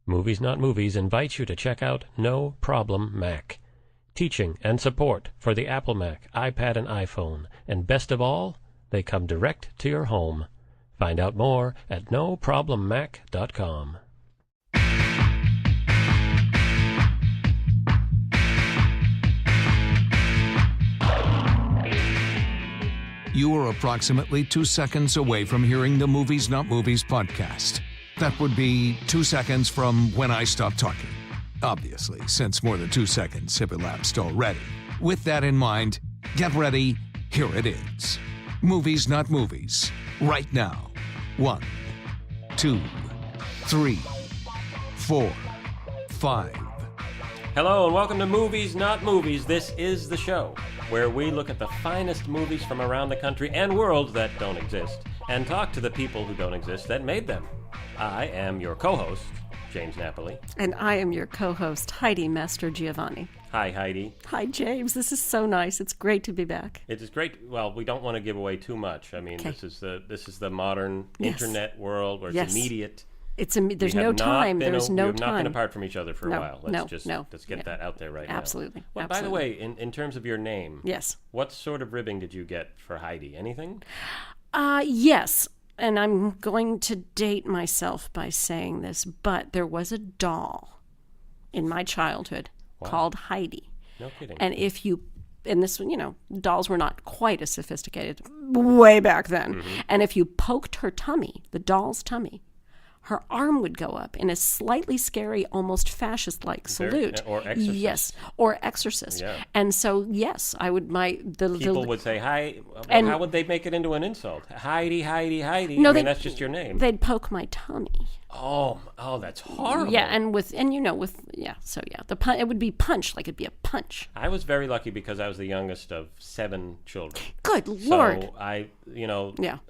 Movies Not Movies invites you to check out No Problem Mac. Teaching and support for the Apple Mac, iPad, and iPhone. And best of all, they come direct to your home. Find out more at noproblemmac.com. You are approximately 2 seconds away from hearing the Movies Not Movies podcast. That would be 2 seconds from when I stop talking. Obviously, since more than 2 seconds have elapsed already. With that in mind, get ready. Here it is. Movies Not Movies. Right now. 1, 2, 3, 4, 5. Hello and welcome to Movies Not Movies. This is the show where we look at the finest movies from around the country and world that don't exist and talk to the people who don't exist that made them. I am your co-host, James Napoli. And I am your co-host, Heidi Master Giovanni. Hi, Heidi. Hi, James. This is so nice. It's great to be back. It is great. Well, we don't want to give away too much. I mean, Okay. this is the modern internet world where it's Yes. immediate. There's no time. There's no We have not been time. apart from each other for a while. Let's get Yeah. that out there right Absolutely. now. Well, Absolutely. by the way, in terms of your name, Yes. what sort of ribbing did you get for Heidi? Anything? Yes. And I'm going to date myself by saying this, but there was a doll in my childhood called Heidi. No kidding. And dolls were not quite as sophisticated way back then. Mm-hmm. And if you poked her tummy, the doll's tummy, her arm would go up in a slightly scary, almost fascist-like salute. Or exorcist. Yes, or exorcist. Yeah. And so, yes, I would. People would say, "Hi." Well, And- how would they make it into an insult? Heidi, Heidi, Heidi. No, I mean, that's just your name. They'd poke my tummy. Oh, that's horrible. Yeah, it would be punch, like it'd be a punch. I was very lucky because I was the youngest of 7 children. Good Lord. So I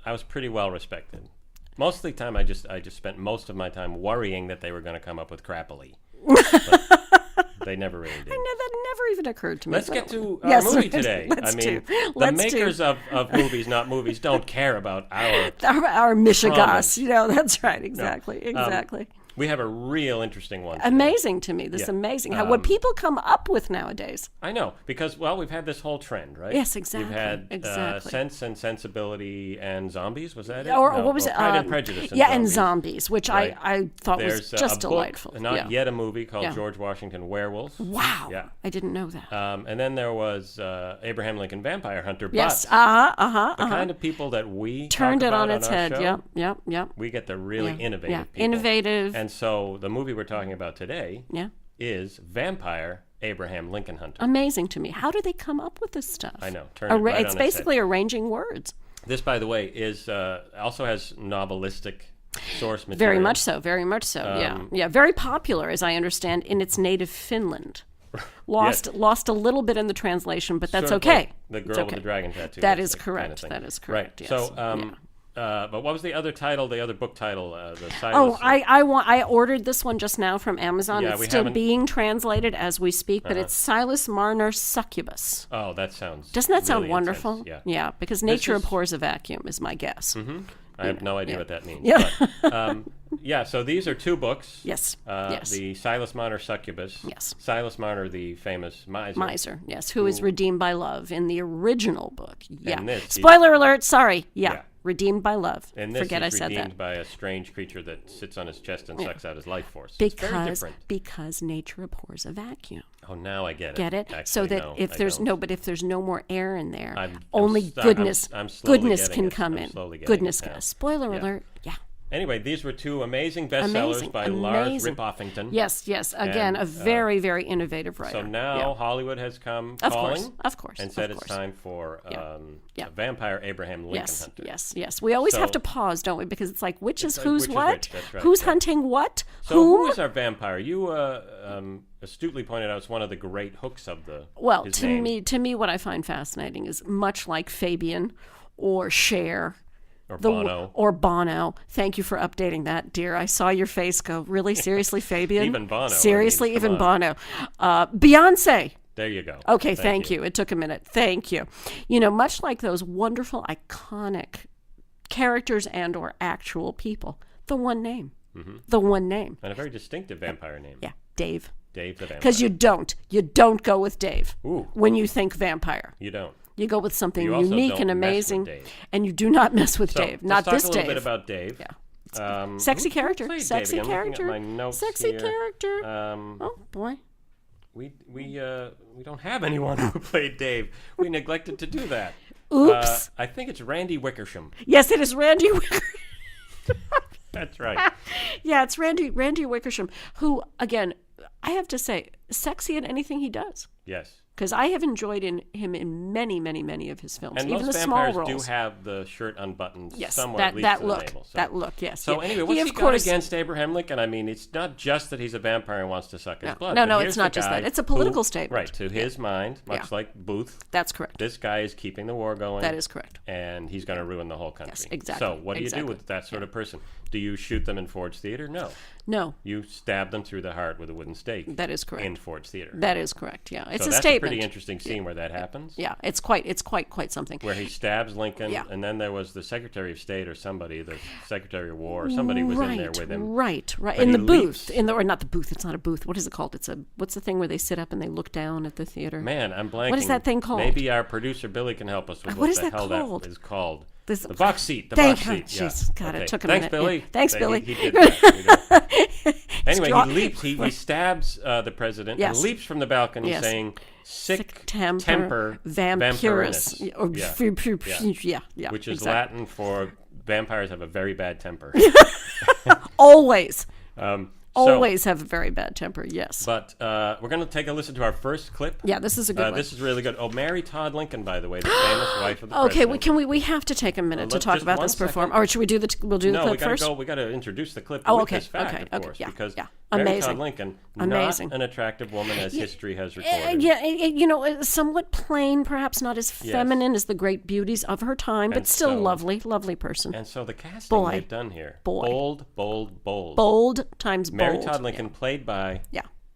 was pretty well respected. Most of the time, I just spent most of my time worrying that they were going to come up with crappily. But they never really did. That never even occurred to me. Let's get to our movie today. Let's the Let's makers of Movies Not Movies don't care about our Michigas. promise. That's right. Exactly. We have a real interesting one today. Amazing to me. This is amazing. What people come up with nowadays. I know, because, we've had this whole trend, right? Yes, exactly. You've had Exactly. Sense and Sensibility and Zombies, was that it? Or No, what was it? Pride and Prejudice and and Zombies. Zombies, which Right. I thought There's was just a book, delightful. not yet a movie, called Yeah. George Washington Werewolves. Wow. Yeah. I didn't know that. And then there was Abraham Lincoln Vampire Hunter. Yes. But the kind of people that we Turned talk it on about its our head. show, Yep. we get the really innovative Yeah. people. Innovative. And so the movie we're talking about today Yeah. is Vampire Abraham Lincoln Hunter. Amazing to me. How do they come up with this stuff? I know. Turn it right on it's its basically head. arranging words. This, by the way, is also has novelistic source material. Very much so. Yeah. Very popular, as I understand, in its native Finland. Lost a little bit in the translation, but that's Sort of okay. like the girl with the dragon tattoo. That that's is the correct. kind of thing. That is correct. Right. Yes. So, but what was the other title? The other book title? The Oh, Silas. I ordered this one just now from Amazon. Yeah, It's we still haven't- being translated as we speak, but it's Silas Marner Succubus. Oh, that sounds. Doesn't that sound really wonderful? intense. Yeah. Because nature is- abhors a vacuum is my guess. Mm-hmm. I have no idea what that means. Yeah. But, so these are 2 books. Yes. Yes. The Silas Marner Succubus. Yes. Silas Marner, the famous miser. Yes, who is redeemed by love in the original book. Yeah. this, Spoiler alert, sorry. Yeah. Yeah. Redeemed by love. And this Forget is I said redeemed that. by a strange creature that sits on his chest and sucks out his life force. It's very different. Because nature abhors a vacuum. Oh, now I get it. Get it? Actually, so that no, if I there's don't. if there's no more air in there, I'm goodness slowly can getting it. come I'm in. slowly getting Goodness it now. can. Spoiler Yeah. alert. Yeah. Anyway, these were 2 amazing bestsellers by Lars Ripoffington. Yes. Again, And, a very, very innovative writer. So now Yeah. Hollywood has come Of calling. course. And said of it's course. time for Yeah. Vampire Abraham Lincoln Hunter. Yes. We always have So- to pause, don't we? Because it's like, which is like, whose which is what? which? That's right, Who's yeah. hunting what? So Whom? who is our vampire? You astutely pointed out it's one of the great hooks of the Well, his to name. me, what I find fascinating is much like Fabian or Cher. Or Bono. Bono. Thank you for updating that, dear. I saw your face go, really? Seriously, Fabian? Even Bono, I mean, Seriously, come even on. Bono. Beyonce. There you go. Okay, thank you. It took a minute. Thank you. Much like those wonderful, iconic characters and or actual people, the one name, The one name. And a very distinctive vampire name. Yeah, Dave. Dave the vampire. Because you don't go with Dave Ooh. when you think vampire. You don't. You go with something You also unique don't and mess with amazing, Dave. and you do not mess with So, Dave. Not let's this talk a little Dave. bit about Dave. Yeah. Sexy character. Played Sexy Dave again. I'm looking character. at my notes Sexy here. character. Oh boy. We don't have anyone who played Dave. We neglected to do that. Oops. I think it's Randy Wickersham. Yes, it is Randy Wickersham. That's right. Yeah, it's Randy Wickersham, who, again, I have to say, sexy in anything he does. Yes. Because I have enjoyed him in many, many, many of his films, And even most the small vampires roles. do have the shirt unbuttoned Yes, somewhere, at least that to look, the navel. So. that look, yes. So anyway, what's he got against Abraham Lincoln? I mean, it's not just that he's a vampire and wants to suck his blood. No, but it's here's not the just guy that. It's a political who, statement. Right, to his mind, much like Booth. That's correct. This guy is keeping the war going. That is correct. And he's going to ruin the whole country. Yes, exactly. So what do you do with that sort of person? Do you shoot them in Ford's Theater? No. No. You stab them through the heart with a wooden stake. That is correct. In Ford's Theater. That is correct, yeah. It's so a that's statement. a pretty interesting scene where that happens. Yeah, it's quite something. Where he stabs Lincoln, and then there was the Secretary of State or somebody, the Secretary of War, somebody was in there with him. Right. But In the leaps. booth. Or not the booth, it's not a booth. What is it called? What's the thing where they sit up and they look down at the theater? Man, I'm blanking. What is that thing called? Maybe our producer Billy can help us with What is the that hell called? that is called. The box seat. The Thank box you. seat. Yeah. Jeez, God, Okay. it took a Thanks, minute. Billy. Yeah. Thanks, Billy. He did that. Anyway, he leaps. He stabs the president and leaps from the balcony saying, sic temper vampirinus. Yeah. Which is Latin for vampires have a very bad temper. Always. Always have a very bad temper, yes. But we're going to take a listen to our first clip. Yeah, this is a good one. This is really good. Oh, Mary Todd Lincoln, by the way, the famous wife of the okay, president. we have to take a minute to talk about this performance. Or should we do the clip first? No, we got to introduce the clip with this fact, of course, because Mary Amazing. Todd Lincoln, Amazing. not an attractive woman as history has recorded. Somewhat plain, perhaps not as feminine as the great beauties of her time, but still lovely person. And so the casting they've done here, bold. Bold times bold. Mary Todd Lincoln, played by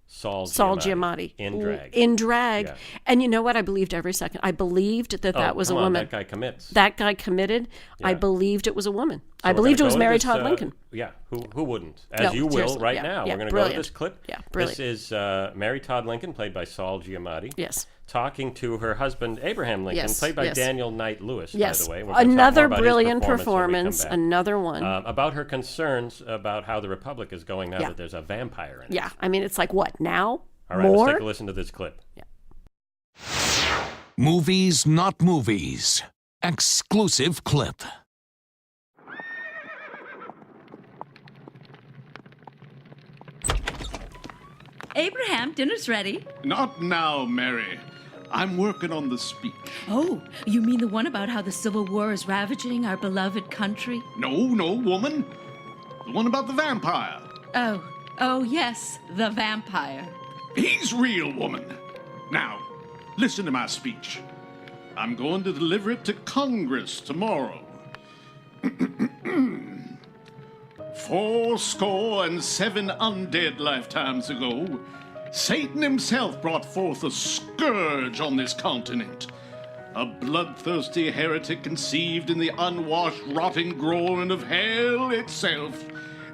Saul Giamatti. In drag. In drag. Yeah. And you know what? I believed every second. I believed that was a woman. That guy commits. That guy committed. Yeah. I believed it was a woman. So I believed it was Mary Todd Lincoln. Yeah, who wouldn't? As you will right now. Yeah, we're going to go to this clip. Yeah, brilliant. This is Mary Todd Lincoln, played by Saul Giamatti. Yes. Talking to her husband, Abraham Lincoln, played by Daniel Knight Lewis, by the way. Another brilliant performance. Another one. About her concerns about how the Republic is going now that there's a vampire in it. Yeah, I mean, it's like, what, now? All right, let's take a listen to this clip. Yeah. Movies, not movies. Exclusive clip. Abraham, dinner's ready. Not now, Mary. I'm working on the speech. Oh, you mean the one about how the Civil War is ravaging our beloved country? No, woman. The one about the vampire. Oh, yes, the vampire. He's real, woman. Now, listen to my speech. I'm going to deliver it to Congress tomorrow. 77 undead lifetimes ago, Satan himself brought forth a scourge on this continent. A bloodthirsty heretic conceived in the unwashed, rotting groin of hell itself,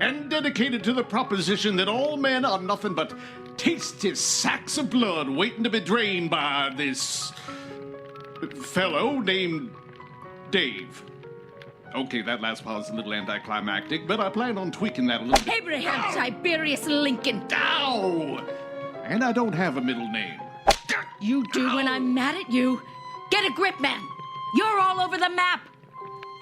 and dedicated to the proposition that all men are nothing but tasty sacks of blood waiting to be drained by this fellow named Dave. Okay, that last part is a little anticlimactic, but I plan on tweaking that a little bit. Abraham Tiberius Lincoln. Ow! And I don't have a middle name. You do when I'm mad at you. Get a grip, man. You're all over the map.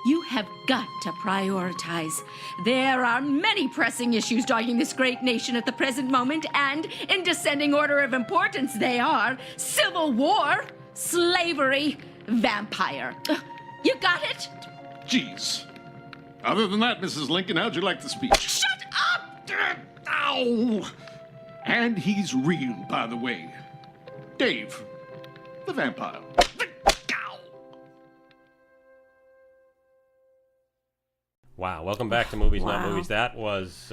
You have got to prioritize. There are many pressing issues dogging this great nation at the present moment, and in descending order of importance, they are Civil War, slavery, vampire. You got it? Jeez. Other than that, Mrs. Lincoln, how'd you like the speech? Shut up! Ow! And he's real, by the way. Dave, the vampire. Wow. Welcome back to Movies Not Wow. Movies. That was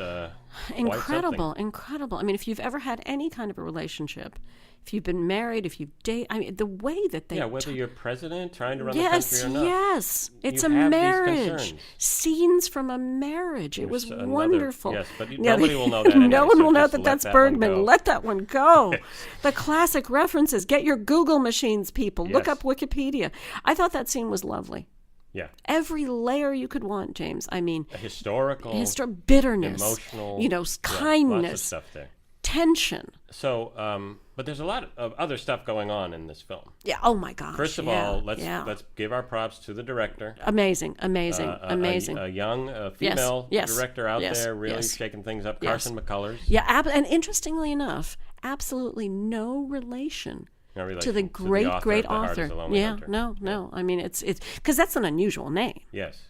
Incredible. I mean, if you've ever had any kind of a relationship, if you've been married, if you've dated, I mean, the way that they... Yeah, whether you're president trying to run the country or not. Yes. It's you a have these marriage. concerns. Scenes from a marriage. It was Another- wonderful. yes, but nobody will know that No anyway, one so will know just that let that's that one Bergman. go. Let that one go. The classic references. Get your Google machines, people. Look Yes. up Wikipedia. I thought that scene was lovely. Yeah. Every layer you could want, James. I mean, Historical, bitterness, emotional, kindness, lots of stuff there. tension. So, but there's a lot of other stuff going on in this film. Yeah. Oh my gosh. First of yeah, all, let's yeah. give our props to the director. Amazing. A young female Yes. director out Yes. there, really Yes. shaking things up. Yes. Carson McCullers. Yeah, and interestingly enough, absolutely no relation No relation to the great author great of The Heart author. is a Lonely Yeah, Hunter. no. I mean, it's because that's an unusual name. Yes.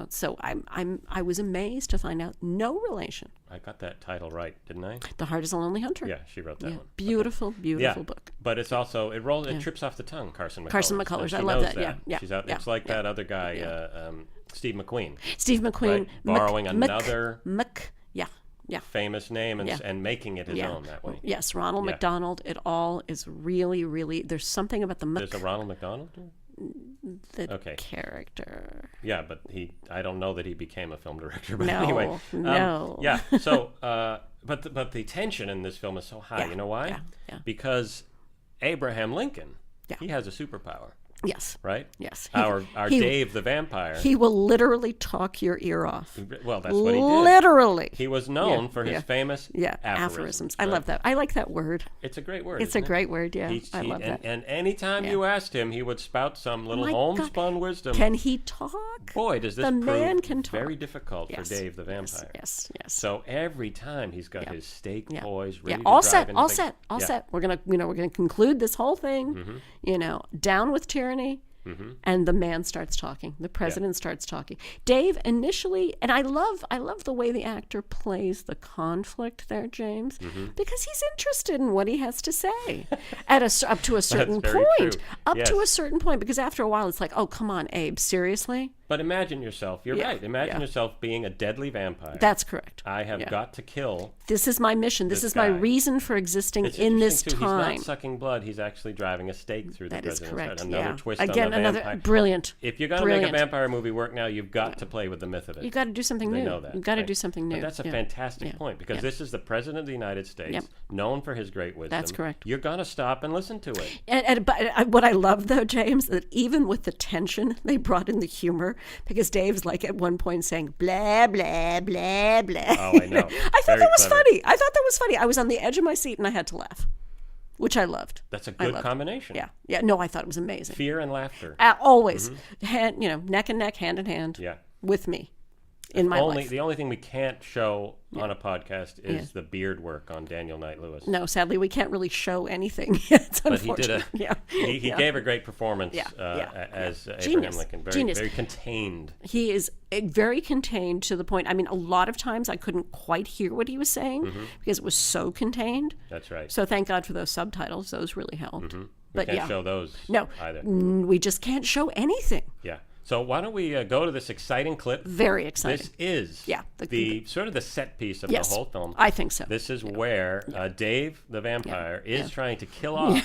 So I was amazed to find out no relation. I got that title right, didn't I? The Heart is a Lonely Hunter. Yeah, she wrote that Yeah, one. beautiful book. But it's also it trips off the tongue. Carson McCullers. Carson McCullers, She I love knows that. Yeah. She's out. Yeah. It's like that other guy, Steve McQueen, Steve McQueen, right? Borrowing another yeah. famous name and Yeah. and making it his own that way. Yes, Ronald Yeah. McDonald. It all is really, really. There's something about the There's a Ronald McDonald. the Okay. character. Yeah, but I don't know that he became a film director. But No, anyway, no. Yeah. So, but the tension in this film is so high. Yeah, You know why? yeah. Because Abraham Lincoln, Yeah. he has a superpower, Yes. right? Yes. Our he- Dave the vampire. He will literally talk your ear off. Well, that's what he did. Literally. He was known Yeah, for his yeah. famous aphorisms. I right? love that. I like that word. It's a great word. It's isn't a it? great word. Yeah, I love and, that. And anytime you asked him, he would spout some little My homespun God. wisdom. Can he talk? Boy, does this the prove man can talk. very difficult Yes, for Dave the vampire. Yes. So every time he's got his steak Yeah. poised, Yeah. ready to All drive set. into All the- set. All Yeah. set. We're gonna conclude this whole thing. Down with tyranny. And the man starts talking. The president starts talking. Dave initially, and I love the way the actor plays the conflict there, James, because he's interested in what he has to say up to a certain very point. true. Up to Yes. a certain point, because after a while it's like, oh, come on, Abe, seriously? But imagine yourself. You're Yeah, right. Imagine yeah. yourself being a deadly vampire. That's correct. I have Yeah. got to kill. This is my mission. This is my guy. reason for existing It's in this interesting, too. time. He's not sucking blood. He's actually driving a stake through That the is president's correct. head. Another Yeah. twist Again, on the another vampire. brilliant. If you're going to make a vampire movie work now, you've got to play with the myth of it. You got to do something They new. know that. You've got to right? do something new. But that's a Yeah. fantastic Yeah. point because Yeah. this is the president of the United States, Yep. known for his great wisdom. That's correct. You're going to stop and listen to it. But what I love, though, James, that even with the tension, they brought in the humor because Dave's like at one point saying blah blah blah blah. Oh, I know. I thought Very that was clever. funny. I thought that was funny. I was on the edge of my seat and I had to laugh, which I loved. That's a I good loved. combination. Yeah. No, I thought it was amazing. Fear and laughter. Always, neck and neck, hand in hand. Yeah. With me, in my life. The only thing we can't show on a podcast is the beard work on Daniel Knight Lewis. No, sadly, we can't really show anything. It's But he did unfortunate. he gave a great performance as Abraham Lincoln. Very contained. He is very contained to the point. I mean, a lot of times I couldn't quite hear what he was saying because it was so contained. That's right. So thank God for those subtitles. Those really helped. We But can't show those either. We just can't show anything. Yeah. So why don't we go to this exciting clip? Very exciting. This is the sort of the set piece of Yes, the whole film. I think so. This is where Dave the vampire is trying to kill off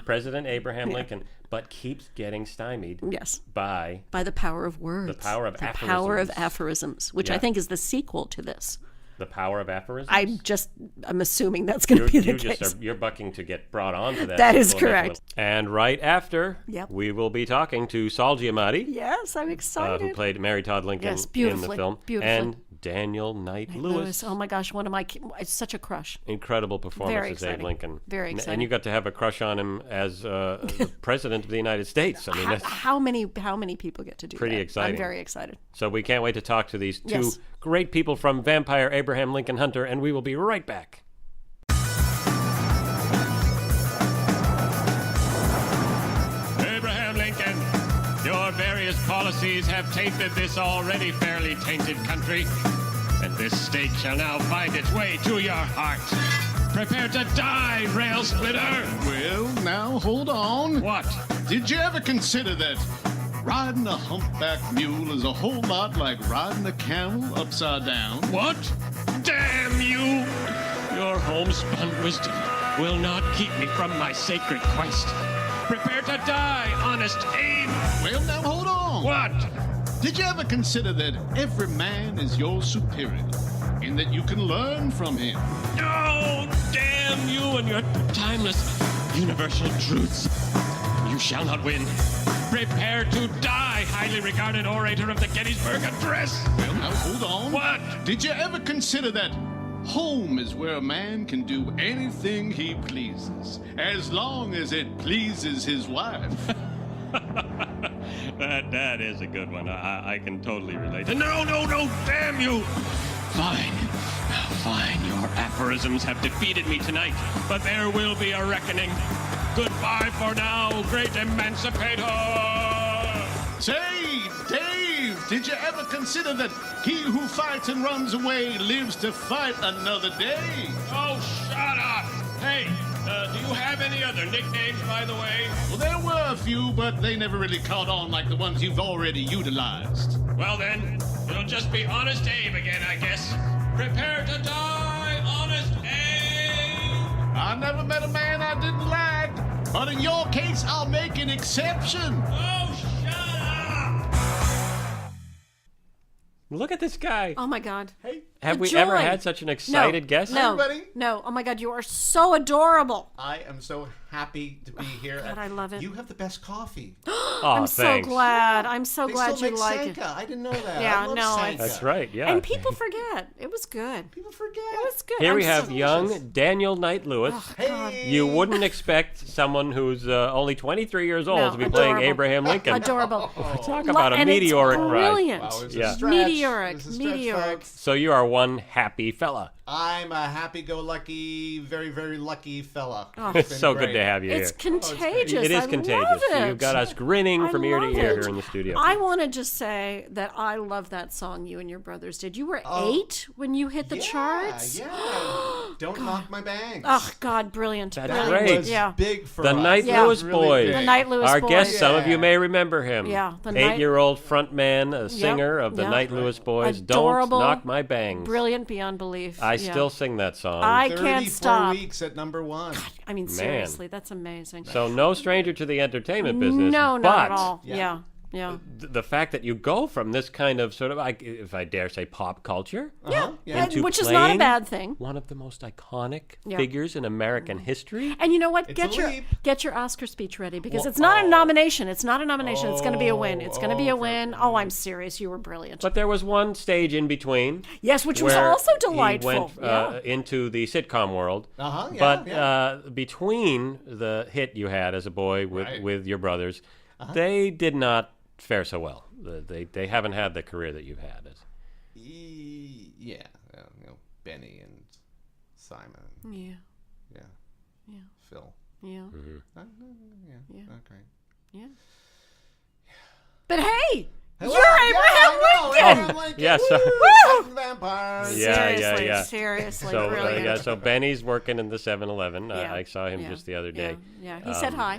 President Abraham Lincoln, but keeps getting stymied by the power of words. The power of aphorisms. Power of aphorisms, which I think is the sequel to this. The power of aphorisms? I'm assuming that's going to be the case. You're bucking to get brought on to that. That is correct. And right after, we will be talking to Saul Giamatti. Yes, I'm excited. Who played Mary Todd Lincoln in the film. Beautifully. And Daniel Knight Lewis. Oh my gosh, it's such a crush. Incredible performance Very as Abe Lincoln. Very exciting. And you got to have a crush on him as the president of the United States. I mean, that's how many people get to do pretty that? exciting. I'm very excited. So we can't wait to talk to these two great people from Vampire Abraham Lincoln Hunter, and we will be right back. Abraham Lincoln, your various policies have tainted this already fairly tainted country, and this stake shall now find its way to your heart. Prepare to die, rail splitter! Well, now hold on. What? Did you ever consider that riding a humpback mule is a whole lot like riding a camel upside down. What? Damn you! Your homespun wisdom will not keep me from my sacred quest. Prepare to die, honest Abe! Well, now hold on. What? Did you ever consider that every man is your superior, and that you can learn from him? No! Damn you and your timeless universal truths. You shall not win. Prepare to die, highly regarded orator of the Gettysburg Address. Well, now hold on. What? Did you ever consider that home is where a man can do anything he pleases, as long as it pleases his wife? That is a good one. I can totally relate. No, damn you! Fine. Your aphorisms have defeated me tonight, but there will be a reckoning. Goodbye for now, great emancipator! Say, Dave, did you ever consider that he who fights and runs away lives to fight another day? Oh, shut up! Hey, do you have any other nicknames, by the way? Well, there were a few, but they never really caught on like the ones you've already utilized. Well then, it'll just be Honest Abe again, I guess. Prepare to die, Honest Abe! I never met a man I didn't like, but in your case, I'll make an exception. Oh, shut up! Look at this guy. Oh my God. Hey, Have the we ever joy. had such an excited guest? No, everybody. no. Oh my God, you are so adorable. I am so happy to be here. God, I love it. You have the best coffee. Oh, I'm thanks. so glad. I'm so They glad still you make like Sanka. it. I didn't know that. Yeah, I love no, Sanka. That's right, yeah. And people forget. It was good. People forget. It was good. Here I'm we have so- young Daniel Knight Lewis. Hey. You wouldn't expect someone who's only 23 years old No, to be playing adorable. Abraham Lincoln. Adorable. Talk about a And it's meteoric rise. brilliant. Wow, it was Yeah. a stretch. Meteoric, It was a stretch, meteoric. folks. So you are one happy fella. I'm a happy-go-lucky, very, very lucky fella. It's so good to have you It's here. contagious. It is I contagious. Love it. You've got us grinning I from ear to love ear it. here in the studio. I want to just say that I love that song you and your brothers did. You were 8 when you hit the charts. Yeah. Don't knock my bangs. Oh God, brilliant. That's brilliant. great. was Yeah. big for The us. Knight Yeah. Lewis Really Boys. big. The Knight Lewis Our Boys. guest, some of Yeah. you may remember him. Yeah, the Knight- 8-year-old frontman, a singer of the yeah. Knight Lewis Boys. Adorable. Don't knock my bangs. Brilliant beyond belief. I Yeah. still sing that song. I 34 can't stop. weeks at number 1. I mean, seriously, that's amazing. So no stranger to the entertainment business. No, not but at all. Yeah. Yeah. the fact that you go from this kind of sort of, if I dare say, pop culture, Yeah. into Which is not a playing bad thing. one of the most iconic Yeah. figures in American history. And you know what? It's a leap. Get your Oscar speech ready because it's not a nomination. It's not a nomination. It's going to be a win. It's going to be a win. Oh, I'm serious. You were brilliant. But there was one stage in between. Yes, which was where also he delightful. went Yeah. into the sitcom world. Uh-huh, yeah, but yeah. between the hit you had as a boy with, Right. with your brothers, they did not fare so well. They haven't had the career that you've had. Yeah. Benny and Simon. Yeah. Yeah. Yeah. Phil. Yeah. Yeah. Okay. Yeah. But hey, Hello. you're Abraham Lincoln. Abraham Lincoln. Yeah, so- Woo! Vampires. Yeah, seriously, yeah. seriously, So brilliant. so Benny's working in the 7-Eleven. Yeah, I saw him yeah, just the other day. Yeah, he said hi.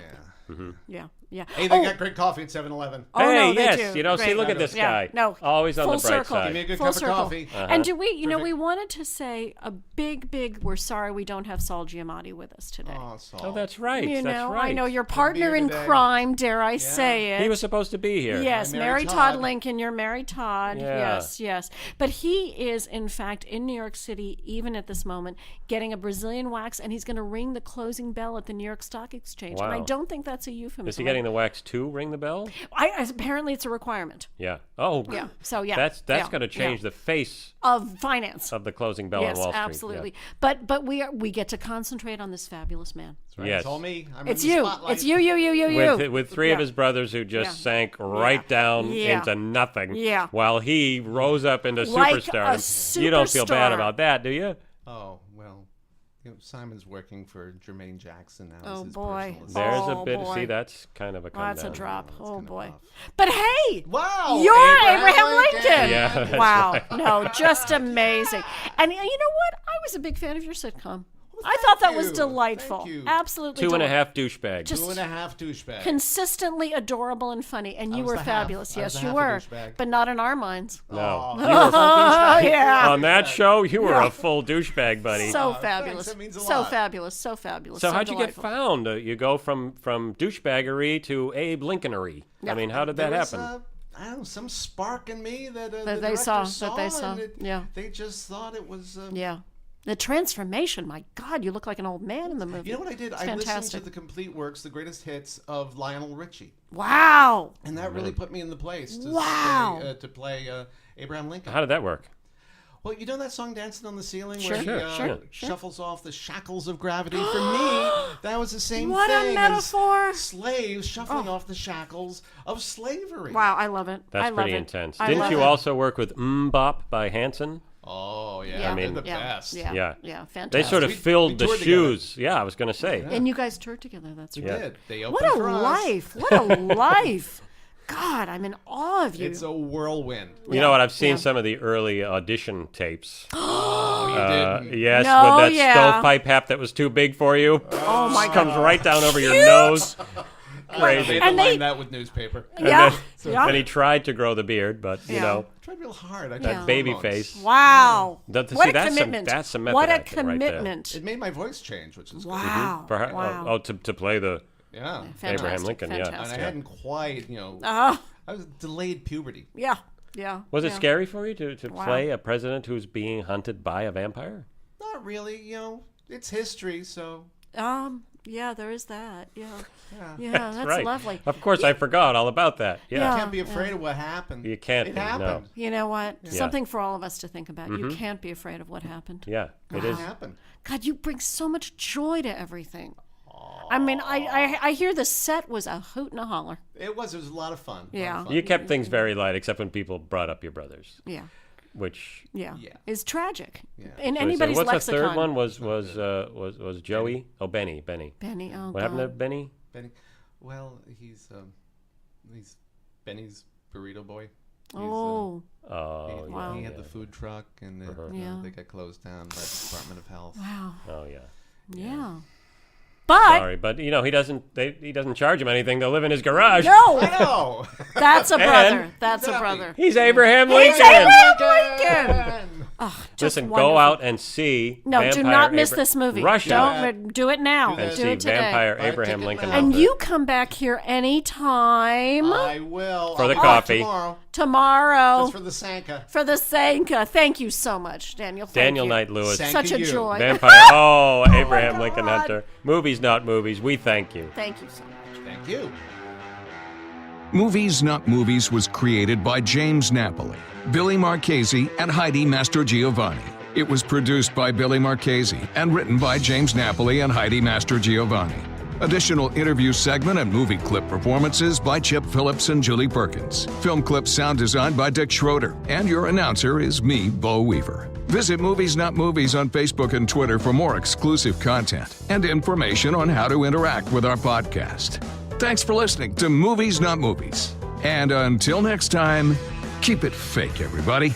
Yeah. Yeah, yeah. Hey, they Oh, got great coffee at 7-Eleven. oh, Hey, no, they yes, do. you know, see, Great. look at this Yeah, guy. no, Always on full the bright circle. side. Give me a good Full cup circle. of coffee. And do we, we wanted to say a big, we're sorry we don't have Saul Giamatti with us today. Oh, Saul. Oh, that's right. You that's know, right. I know your partner here in today. crime, dare I say it. He was supposed to be here. Yes, I'm Mary Mary Todd Todd. Lincoln. You're Mary Todd. Yeah. Yes. But he is, in fact, in New York City, even at this moment, getting a Brazilian wax, and he's going to ring the closing bell at the New York Stock Exchange. And I Wow. don't think that's a euphemism. Is he getting the wax to ring the bell? Apparently, it's a requirement Yeah. Oh, Yeah. So, yeah. That's Yeah. going to change the face of finance. of the closing bell Yes, on Wall Street. absolutely. But we get to concentrate on this fabulous man. That's right. Yes. It's all me. I'm It's in the you. spotlight. It's you. Yeah. With three of Yeah. his brothers who just Yeah. sank right down Yeah. into nothing. Yeah. While he rose up into Like a superstardom. You don't feel bad superstar. about that, do you? Oh, well, Simon's working for Jermaine Jackson now. Oh, as his boy. personal There's Oh, a bit. boy. See, that's kind of a come That's a down. drop. That's Oh kinda boy. rough. But hey, Wow. you're Abraham Lincoln. Yeah, that's Wow. right. No, just amazing. And you know what? I was a big fan of your sitcom. I thought that Thank was you. delightful. Thank you. Absolutely 2.5 douchebags. Just 2.5 douchebags. consistently adorable and funny, and you was were the fabulous. half. I was Yes, the you half a were, douchebag. but not in our minds. No. Oh yeah, On that show, you were a full douchebag, buddy. so thanks, fabulous, that means a so lot. fabulous, so fabulous. So how'd you get delightful. found? You go from douchebaggery to Abe Lincolnery. I mean, how did that There was, happen? I don't know, some spark in me that, the they director saw, saw. that they saw, and yeah. They just thought it was... Yeah, the transformation. My God, you look like an old man in the movie. You know what I did? It's I listened to fantastic. the complete works, the greatest hits of Lionel Richie. Wow. And that really put me in the place to, Wow. to play Abraham Lincoln. How did that work? Well, you know that song "Dancing on the Ceiling" Sure, where he sure. shuffles off the shackles of gravity? For me, that was the same What a thing metaphor. as slaves shuffling off the shackles of slavery. Wow, I love it. That's I love pretty it. intense. I Didn't love you it. also work with Bop by Hanson? Oh yeah, Yeah, they're the yeah, best. Yeah, Yeah. yeah, fantastic. They sort of We filled the toured together. shoes. Yeah, I was going to say. And you guys toured together. That's We right. did. They opened What a for us. life! What a life! God, I'm in awe of you. It's a whirlwind. You know what? I've seen Yeah. some of the early audition tapes. Oh, you didn't. Yes, No, with that yeah. stovepipe hat that was too big for you. Oh my Comes God. right down over your nose. Crazy. They And and they- that with newspaper. Yeah, And yeah. he tried to grow the beard, but you Yeah. know, I tried real hard. I that tried baby hormones. face. Wow. That- What see, a that's some- commitment. that's some method What a acting right there. commitment. It made my voice change, which is good. Wow. Perhaps, Wow. to play the Yeah. Fantastic, Abraham Lincoln, yeah. And I fantastic. hadn't quite, you know, Uh-huh. I was delayed puberty. Yeah, yeah. Was it yeah. scary for you to Wow. play a president who's being hunted by a vampire? Not really, you know, it's history, so Yeah, there is that. Yeah, yeah. yeah. That's right. lovely. Of course, I forgot all about that. Yeah. Yeah. You can't be afraid of what happened. You can't It be, no. happened. You know what? Something for all of us to think about. You can't be afraid of what happened. Yeah, it It is. happened. God, you bring so much joy to everything. I mean, I hear the set was a hoot and a holler. It was a lot of fun. Yeah. You kept things very light, except when people brought up your brothers, Yeah, which. yeah. Yeah. It's tragic. Yeah. In So anybody's what's lexicon. the third one? Was Joey? Oh, Benny. Benny, oh What happened to God. Benny? Benny. Well, he's Benny's burrito boy. He's, Oh, Oh, he, wow. he had the food truck, and Yeah. they got closed down by the Department of Health. wow. oh yeah. Yeah. But Sorry, but you know he doesn't charge him anything. They'll live in his garage. no, I know. that's a brother. And- That's a Exactly. brother. He's Abraham Lincoln. Lincoln. Just Listen, wonderful. go out and see. No, do Vampire not miss Abra- this movie. Russia. Don't do it now. Do and that. Do see it today. Vampire Buy a Abraham ticket Lincoln. now. And out you come back here anytime I will. For the I'll be back coffee. tomorrow. tomorrow Just for the Sanka. for the Sanka. Thank you so much, Daniel. there. Thank Daniel you. Knight Lewis. Sanka Such a you. joy. Vampire. Oh, Abraham God. Lincoln Hunter. Movies, not movies. We thank you. Thank you so much. Thank you. Movies Not Movies was created by James Napoli, Billy Marchese, and Heidi Mastrogiovanni. It was produced by Billy Marchese and written by James Napoli and Heidi Mastrogiovanni. Additional interview segment and movie clip performances by Chip Phillips and Julie Perkins. Film clip sound designed by Dick Schroeder. And your announcer is me, Bo Weaver. Visit Movies Not Movies on Facebook and Twitter for more exclusive content and information on how to interact with our podcast. Thanks for listening to Movies Not Movies. And until next time, keep it fake, everybody.